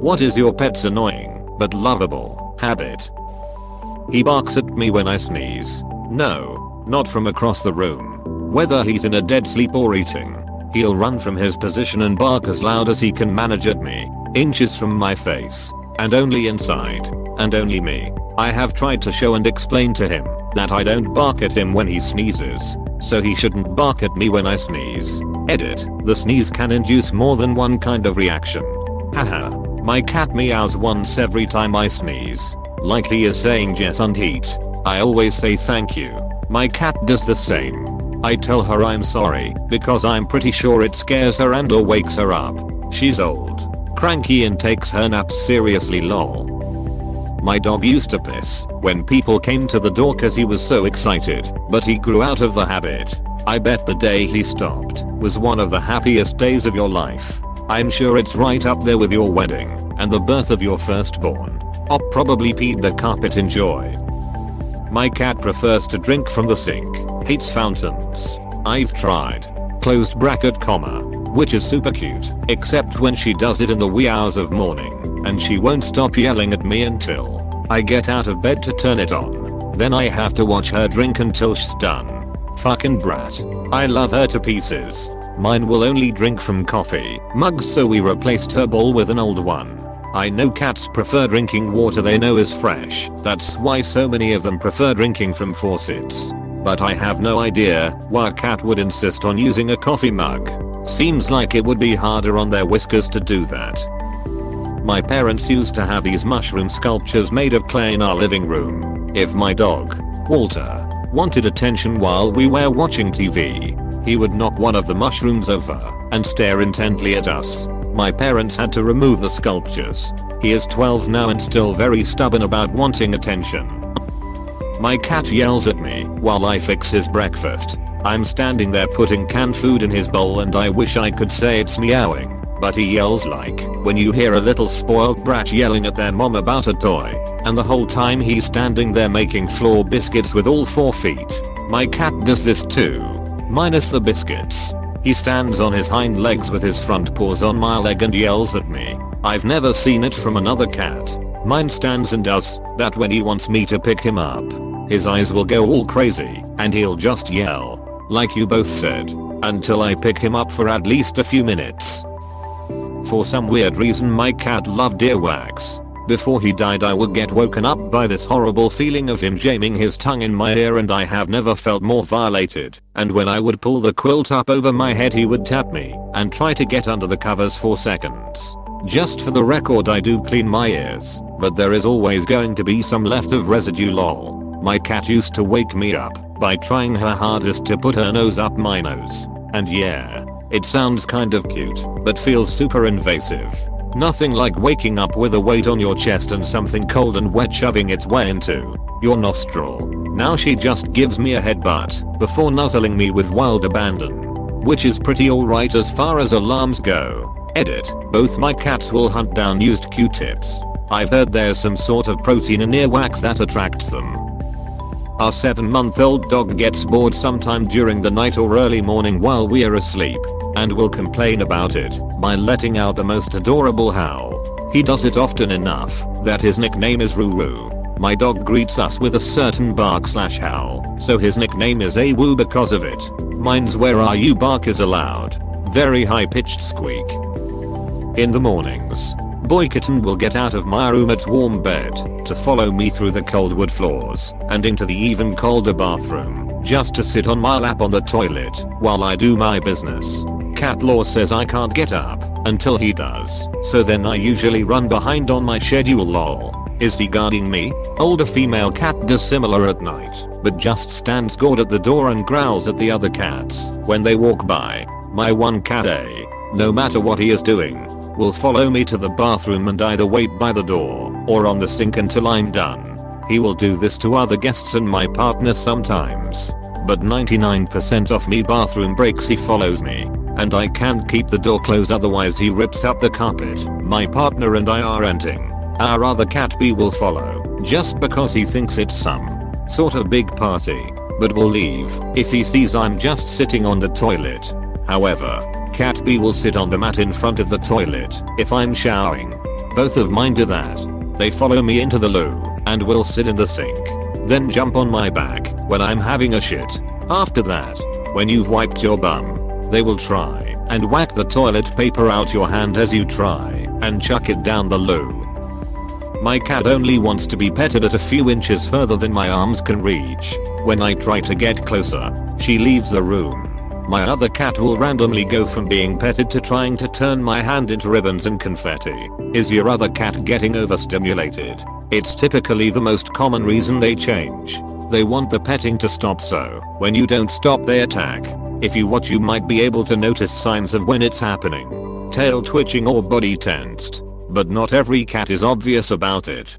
What is your pet's annoying, but lovable, habit? He barks at me when I sneeze. No, not from across the room. Whether he's in a dead sleep or eating, he'll run from his position and bark as loud as he can manage at me, inches from my face, and only inside, and only me. I have tried to show and explain to him that I don't bark at him when he sneezes, so he shouldn't bark at me when I sneeze. Edit, the sneeze can induce more than one kind of reaction. Haha, my cat meows once every time I sneeze, like he is saying yes and eat. I always say thank you. My cat does the same. I tell her I'm sorry because I'm pretty sure it scares her and or wakes her up. She's old, cranky and takes her naps seriously lol. My dog used to piss when people came to the door cause he was so excited, but he grew out of the habit. I bet the day he stopped was one of the happiest days of your life. I'm sure it's right up there with your wedding and the birth of your firstborn. Op probably peed the carpet in joy. My cat prefers to drink from the sink, hates fountains. I've tried. Closed bracket comma. Which is super cute, except when she does it in the wee hours of morning, and she won't stop yelling at me until I get out of bed to turn it on. Then I have to watch her drink until she's done. Fucking brat. I love her to pieces. Mine will only drink from coffee mugs, so we replaced her bowl with an old one. I know cats prefer drinking water they know is fresh. That's why so many of them prefer drinking from faucets. But I have no idea why a cat would insist on using a coffee mug. Seems like it would be harder on their whiskers to do that. My parents used to have these mushroom sculptures made of clay in our living room. If my dog, Walter, wanted attention while we were watching TV, he would knock one of the mushrooms over and stare intently at us. My parents had to remove the sculptures. He is 12 now and still very stubborn about wanting attention. My cat yells at me while I fix his breakfast. I'm standing there putting canned food in his bowl and I wish I could say it's meowing, but he yells like when you hear a little spoiled brat yelling at their mom about a toy, and the whole time he's standing there making floor biscuits with all 4 feet. My cat does this too, minus the biscuits. He stands on his hind legs with his front paws on my leg and yells at me. I've never seen it from another cat. Mine stands and does that when he wants me to pick him up. His eyes will go all crazy and he'll just yell, like you both said, until I pick him up for at least a few minutes. For some weird reason my cat loved earwax. Before he died I would get woken up by this horrible feeling of him jamming his tongue in my ear, and I have never felt more violated. And when I would pull the quilt up over my head he would tap me and try to get under the covers for seconds. Just for the record, I do clean my ears, but there is always going to be some left of residue lol. My cat used to wake me up by trying her hardest to put her nose up my nose. And yeah, it sounds kind of cute, but feels super invasive. Nothing like waking up with a weight on your chest and something cold and wet shoving its way into your nostril. Now she just gives me a headbutt before nuzzling me with wild abandon, which is pretty alright as far as alarms go. Edit, both my cats will hunt down used Q-tips. I've heard there's some sort of protein in earwax that attracts them. Our 7-month-old dog gets bored sometime during the night or early morning while we are asleep, and will complain about it by letting out the most adorable howl. He does it often enough that his nickname is Ruru. My dog greets us with a certain bark/howl, so his nickname is Awu because of it. Mine's where are you bark is a loud, very high-pitched squeak. In the mornings, Boy Kitten will get out of my room at warm bed to follow me through the cold wood floors and into the even colder bathroom just to sit on my lap on the toilet while I do my business. Cat law says I can't get up until he does, so then I usually run behind on my schedule lol. Is he guarding me? Older female cat does similar at night, but just stands guard at the door and growls at the other cats when they walk by. My one cat no matter what he is doing, will follow me to the bathroom and either wait by the door or on the sink until I'm done. He will do this to other guests and my partner sometimes, but 99% of me bathroom breaks he follows me, and I can't keep the door closed otherwise he rips up the carpet. My partner and I are renting. Our other cat B will follow just because he thinks it's some sort of big party, but will leave if he sees I'm just sitting on the toilet. However, Cat B will sit on the mat in front of the toilet if I'm showering. Both of mine do that. They follow me into the loo and will sit in the sink. Then jump on my back when I'm having a shit. After that, when you've wiped your bum, they will try and whack the toilet paper out your hand as you try and chuck it down the loo. My cat only wants to be petted at a few inches further than my arms can reach. When I try to get closer, she leaves the room. My other cat will randomly go from being petted to trying to turn my hand into ribbons and confetti. Is your other cat getting overstimulated? It's typically the most common reason they change. They want the petting to stop, so when you don't stop they attack. If you watch, you might be able to notice signs of when it's happening. Tail twitching or body tensed. But not every cat is obvious about it.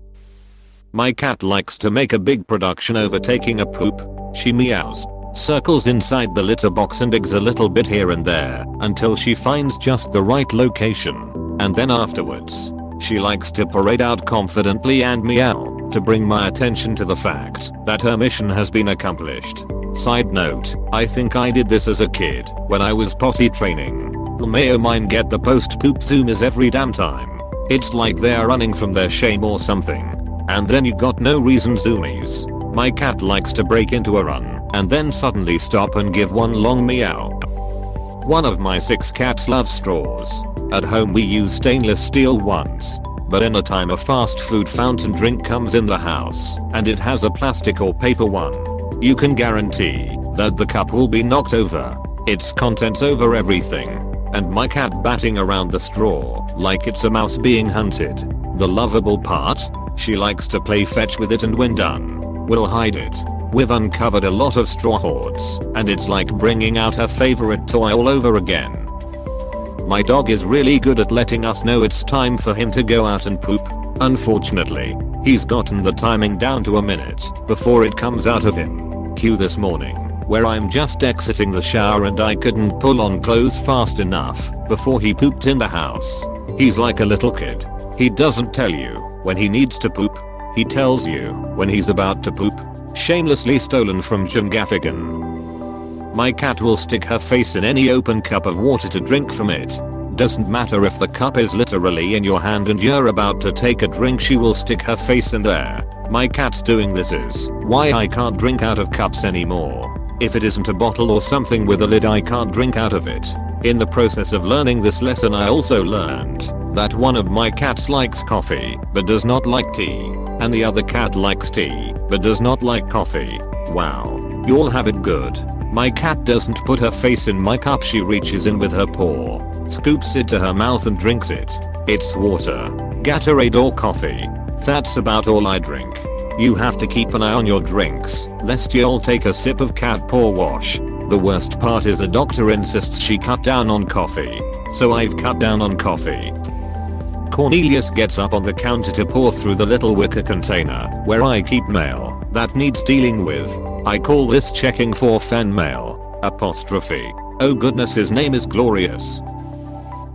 My cat likes to make a big production over taking a poop. She meows, circles inside the litter box and digs a little bit here and there until she finds just the right location. And then afterwards, she likes to parade out confidently and meow to bring my attention to the fact that her mission has been accomplished. Side note, I think I did this as a kid when I was potty training. May or mine get the post poop zoomies every damn time. It's like they're running from their shame or something. And then you got no reason zoomies. My cat likes to break into a run and then suddenly stop and give one long meow. One of my 6 cats loves straws. At home we use stainless steel ones. But anytime a fast food fountain drink comes in the house and it has a plastic or paper one, you can guarantee that the cup will be knocked over, its contents over everything, and my cat batting around the straw like it's a mouse being hunted. The lovable part? She likes to play fetch with it and when done, will hide it. We've uncovered a lot of straw hoards and it's like bringing out her favorite toy all over again. My dog is really good at letting us know it's time for him to go out and poop. Unfortunately, he's gotten the timing down to a minute before it comes out of him. Cue this morning, where I'm just exiting the shower and I couldn't pull on clothes fast enough before he pooped in the house. He's like a little kid. He doesn't tell you when he needs to poop. He tells you when he's about to poop. Shamelessly stolen from Jim Gaffigan. My cat will stick her face in any open cup of water to drink from it. Doesn't matter if the cup is literally in your hand and you're about to take a drink, she will stick her face in there. My cat's doing this is why I can't drink out of cups anymore. If it isn't a bottle or something with a lid, I can't drink out of it. In the process of learning this lesson, I also learned that one of my cats likes coffee but does not like tea, and the other cat likes tea but does not like coffee. Wow, you all have it good. My cat doesn't put her face in my cup, she reaches in with her paw, scoops it to her mouth and drinks it. It's water, Gatorade or coffee. That's about all I drink. You have to keep an eye on your drinks, lest you'll take a sip of cat paw wash. The worst part is a doctor insists she cut down on coffee, so I've cut down on coffee. Cornelius gets up on the counter to pour through the little wicker container where I keep mail that needs dealing with. I call this checking for fan mail, apostrophe. Oh goodness, his name is Glorious.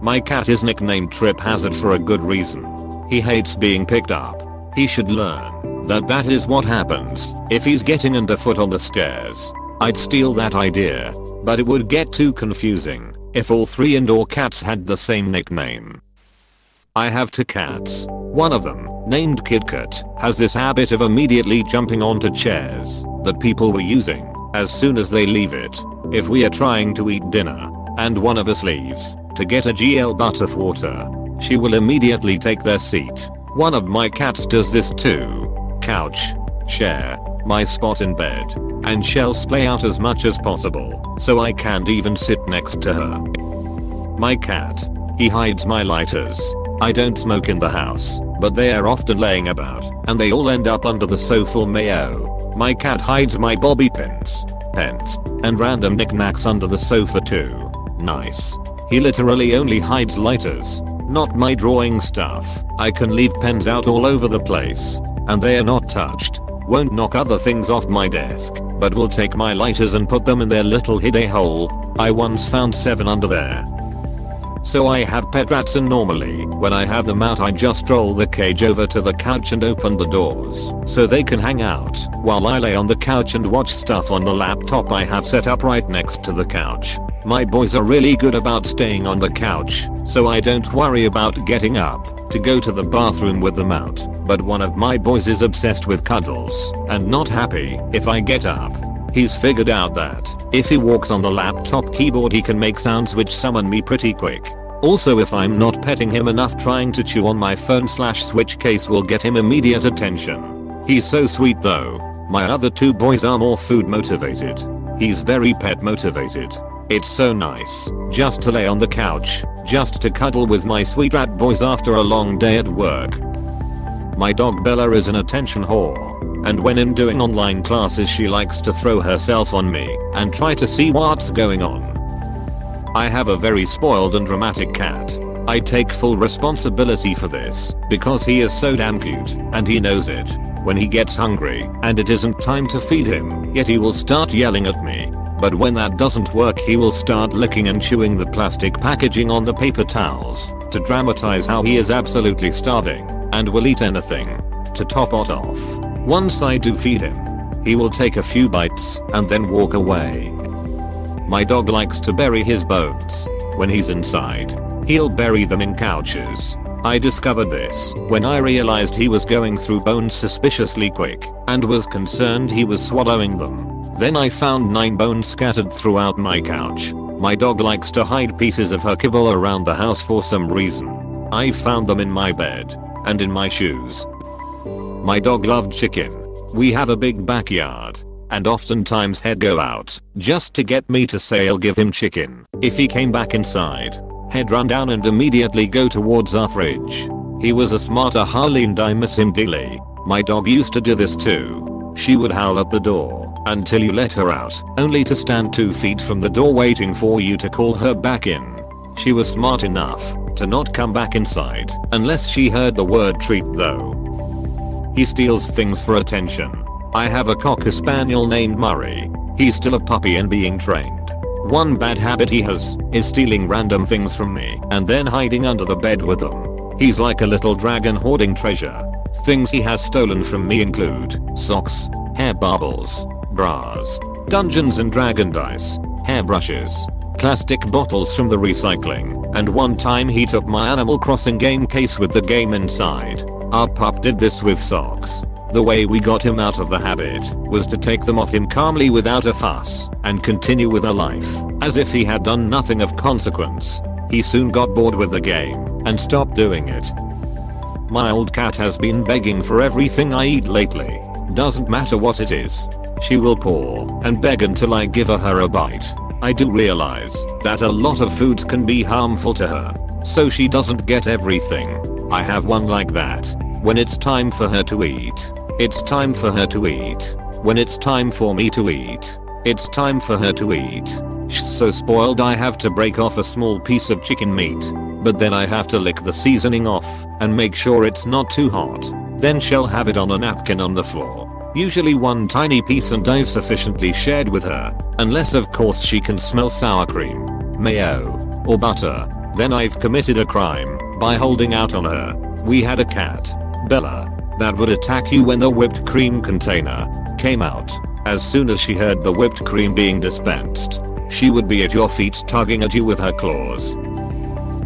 My cat is nicknamed Trip Hazard for a good reason. He hates being picked up. He should learn that is what happens if he's getting underfoot on the stairs. I'd steal that idea, but it would get too confusing if all 3 indoor cats had the same nickname. I have 2 cats. One of them, named KitKat, has this habit of immediately jumping onto chairs that people were using as soon as they leave it. If we are trying to eat dinner and one of us leaves to get a GL butt of water, she will immediately take their seat. One of my cats does this too. Couch, chair, my spot in bed, and she'll splay out as much as possible so I can't even sit next to her. My cat, he hides my lighters. I don't smoke in the house, but they are often laying about and they all end up under the sofa. Mayo. My cat hides my bobby pins, pens, and random knickknacks under the sofa too. Nice. He literally only hides lighters, not my drawing stuff. I can leave pens out all over the place and they are not touched. Won't knock other things off my desk, but will take my lighters and put them in their little hidey hole. I once found 7 under there. So I have pet rats, and normally when I have them out I just roll the cage over to the couch and open the doors so they can hang out while I lay on the couch and watch stuff on the laptop I have set up right next to the couch. My boys are really good about staying on the couch, so I don't worry about getting up to go to the bathroom with them out. But one of my boys is obsessed with cuddles and not happy if I get up. He's figured out that if he walks on the laptop keyboard he can make sounds which summon me pretty quick. Also, if I'm not petting him enough, trying to chew on my phone/switch case will get him immediate attention. He's so sweet though. My other two boys are more food motivated. He's very pet motivated. It's so nice just to lay on the couch, just to cuddle with my sweet rat boys after a long day at work. My dog Bella is an attention whore, and when I'm doing online classes she likes to throw herself on me and try to see what's going on. I have a very spoiled and dramatic cat. I take full responsibility for this because he is so damn cute and he knows it. When he gets hungry and it isn't time to feed him yet, he will start yelling at me. But when that doesn't work he will start licking and chewing the plastic packaging on the paper towels to dramatize how he is absolutely starving and will eat anything. To top it off, once I do feed him, he will take a few bites and then walk away. My dog likes to bury his bones. When he's inside, he'll bury them in couches. I discovered this when I realized he was going through bones suspiciously quick and was concerned he was swallowing them. Then I found 9 bones scattered throughout my couch. My dog likes to hide pieces of her kibble around the house for some reason. I found them in my bed and in my shoes. My dog loved chicken. We have a big backyard, and oftentimes he'd go out just to get me to say I'll give him chicken. If he came back inside, he'd run down and immediately go towards our fridge. He was a smarter Harley and I miss him dearly. My dog used to do this too. She would howl at the door until you let her out, only to stand 2 feet from the door waiting for you to call her back in. She was smart enough to not come back inside unless she heard the word treat though. He steals things for attention. I have a cocker spaniel named Murray. He's still a puppy and being trained. One bad habit he has is stealing random things from me and then hiding under the bed with them. He's like a little dragon hoarding treasure. Things he has stolen from me include socks, hair baubles, bras, Dungeons and Dragon dice, hairbrushes, plastic bottles from the recycling, and one time he took my Animal Crossing game case with the game inside. Our pup did this with socks. The way we got him out of the habit was to take them off him calmly without a fuss and continue with our life as if he had done nothing of consequence. He soon got bored with the game and stopped doing it. My old cat has been begging for everything I eat lately. Doesn't matter what it is. She will paw and beg until I give her a bite. I do realize that a lot of foods can be harmful to her, so she doesn't get everything. I have one like that. When it's time for her to eat, it's time for her to eat. When it's time for me to eat, it's time for her to eat. She's so spoiled I have to break off a small piece of chicken meat, but then I have to lick the seasoning off and make sure it's not too hot. Then she'll have it on a napkin on the floor. Usually one tiny piece, and I've sufficiently shared with her, unless of course she can smell sour cream, mayo, or butter. Then I've committed a crime by holding out on her. We had a cat, Bella, that would attack you when the whipped cream container came out. As soon as she heard the whipped cream being dispensed, she would be at your feet tugging at you with her claws.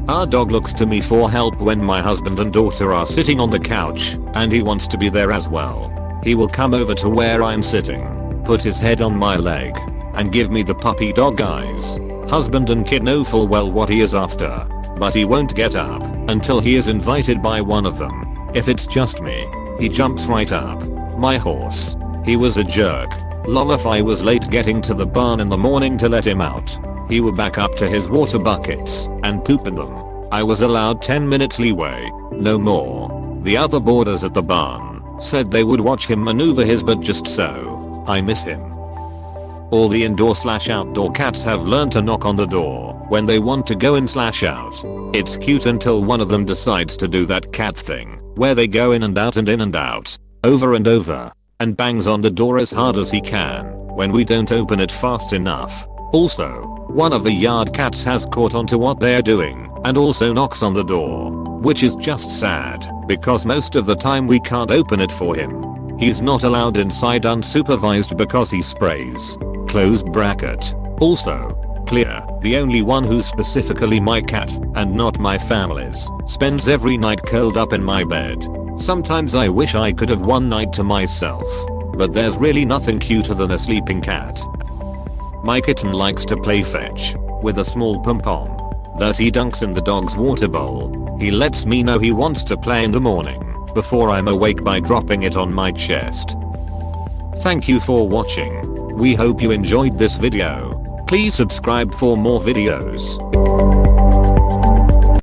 Our dog looks to me for help when my husband and daughter are sitting on the couch, and he wants to be there as well. He will come over to where I'm sitting, put his head on my leg, and give me the puppy dog eyes. Husband and kid know full well what he is after, but he won't get up until he is invited by one of them. If it's just me, he jumps right up. My horse, he was a jerk. Lol, if I was late getting to the barn in the morning to let him out, he would back up to his water buckets and poop in them. I was allowed 10 minutes leeway, no more. The other boarders at the barn said they would watch him maneuver his butt just so. I miss him. All the indoor/outdoor cats have learned to knock on the door when they want to go in/out. It's cute until one of them decides to do that cat thing where they go in and out, over and over, and bangs on the door as hard as he can when we don't open it fast enough. Also, one of the yard cats has caught on to what they're doing and also knocks on the door, which is just sad because most of the time we can't open it for him. He's not allowed inside unsupervised because he sprays. Close bracket. Also, clear, the only one who's specifically my cat and not my family's spends every night curled up in my bed. Sometimes I wish I could have one night to myself, but there's really nothing cuter than a sleeping cat. My kitten likes to play fetch with a small pom-pom that he dunks in the dog's water bowl. He lets me know he wants to play in the morning before I'm awake by dropping it on my chest. Thank you for watching. We hope you enjoyed this video. Please subscribe for more videos.